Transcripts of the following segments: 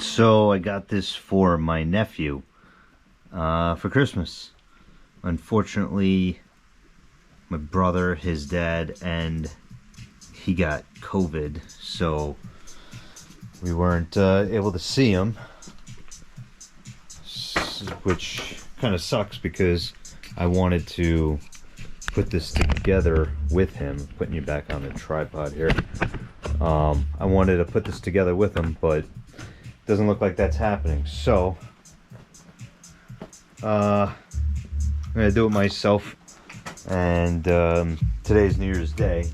So I got this for my nephew for Christmas. Unfortunately, my brother, his dad, and he got COVID, so we weren't able to see him, which kind of sucks because I wanted to put this together with him. Putting you back on the tripod here. I wanted to put this together with him, but doesn't look like that's happening. So I'm gonna do it myself. And today's New Year's Day,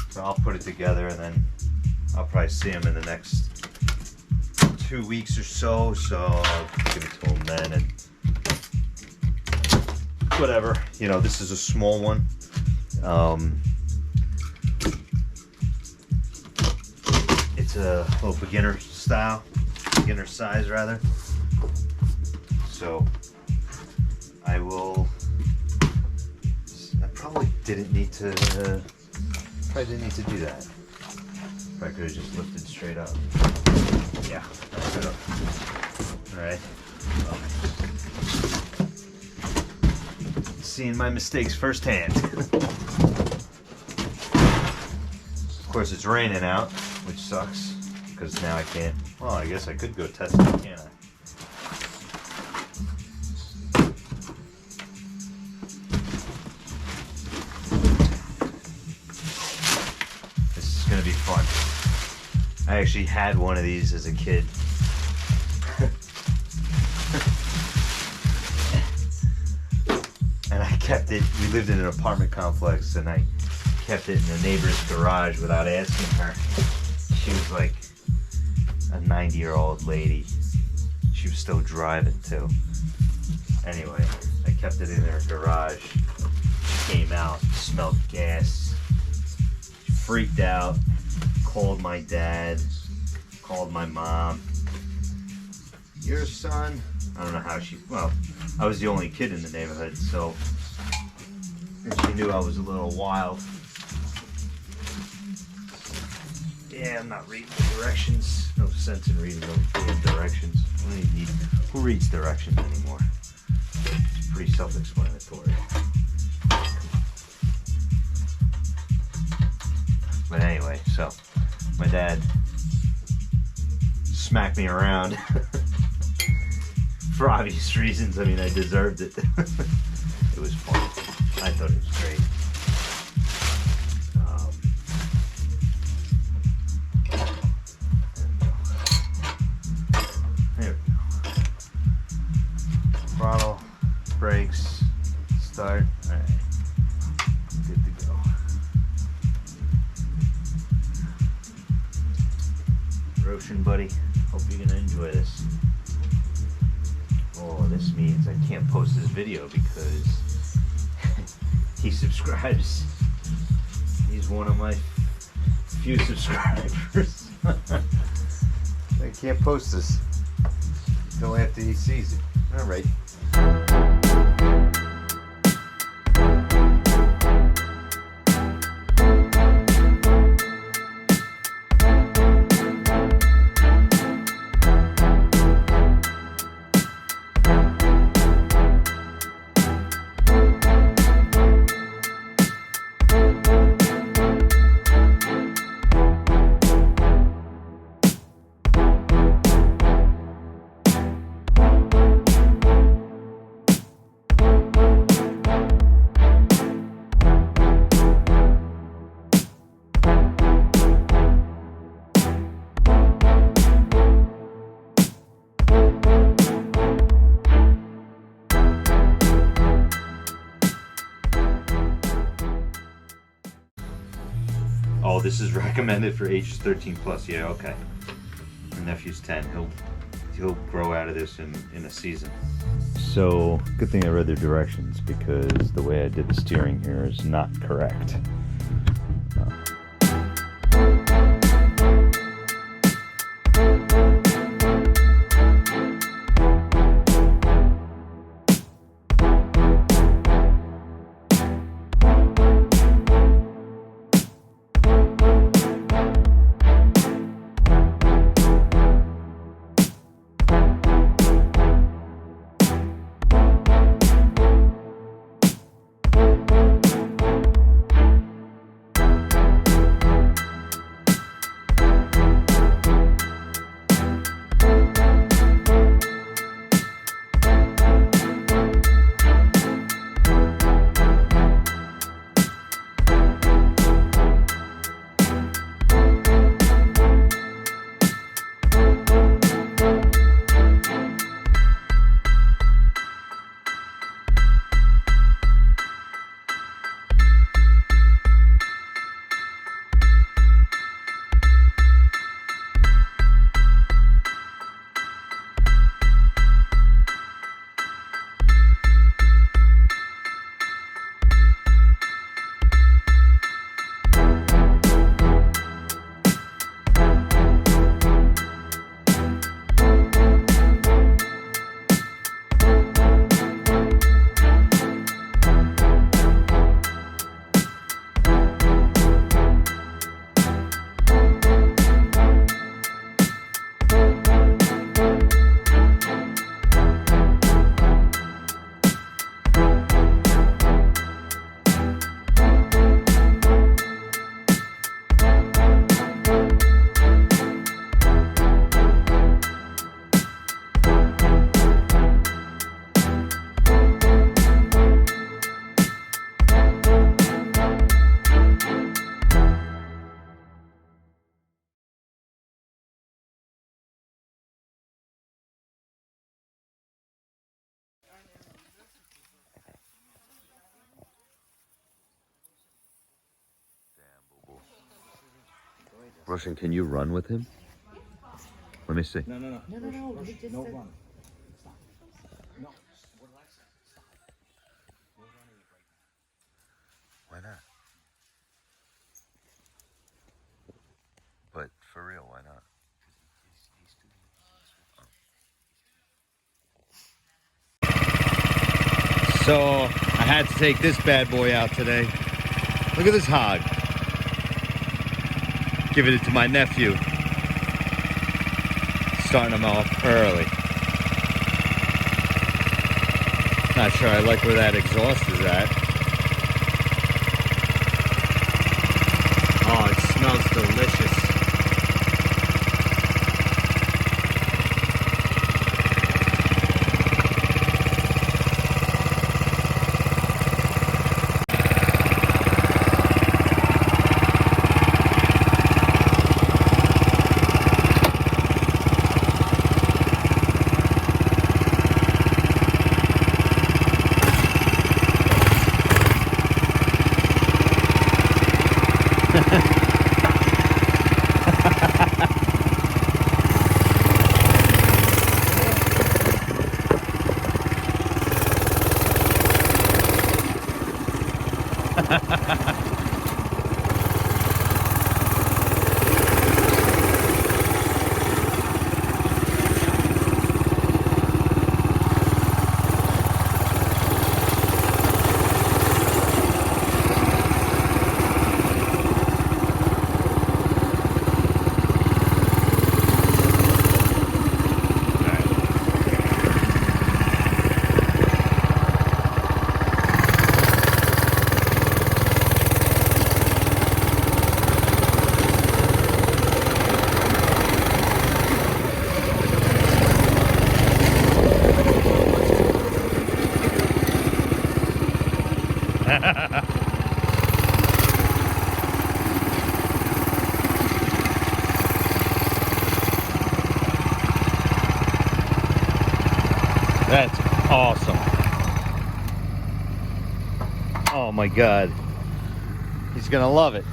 so I'll put it together, and then I'll probably see him in the next 2 weeks or so. So I'll give it to him then, and whatever. You know, this is a small one. It's a little beginner size rather. So I probably didn't need to do that. I could have just lifted straight up. Yeah, that's good. Alright. Seeing my mistakes firsthand. Of course, it's raining out, which sucks, because now I can't. Well, I guess I could go test it, can't I? Gonna be fun. I actually had one of these as a kid. And I kept it. We lived in an apartment complex, and I kept it in the neighbor's garage without asking her. She was like a 90-year-old lady. She was still driving too. Anyway, I kept it in her garage. She came out, smelled gas. Freaked out, called my dad, called my mom. Your son? I don't know how well, I was the only kid in the neighborhood, so she knew I was a little wild. Yeah, I'm not reading the directions. No sense in reading those damn directions. Who reads directions anymore? It's pretty self-explanatory. But anyway, so my dad smacked me around for obvious reasons. I mean, I deserved it. It was fun. I thought it was great. There we go. Throttle, brakes, start. All right. Good to go. Roshan, buddy, hope you're gonna enjoy this. Oh, this means I can't post this video because he subscribes. He's one of my few subscribers. I can't post this until after he sees it. All right. Oh, this is recommended for ages 13 plus. Yeah, okay. My nephew's 10. He'll grow out of this in a season. So, good thing I read the directions, because the way I did the steering here is not correct. Russian, can you run with him? Let me see. No. No. He just No said, run. Stop. No. Relax. Stop. We're running it right now. Why not? But for real, why not? He's too. So I had to take this bad boy out today. Look at this hog. Giving it to my nephew. Starting him off early. Not sure I like where that exhaust is at. Oh, it smells delicious. That's awesome. Oh my God. He's gonna love it.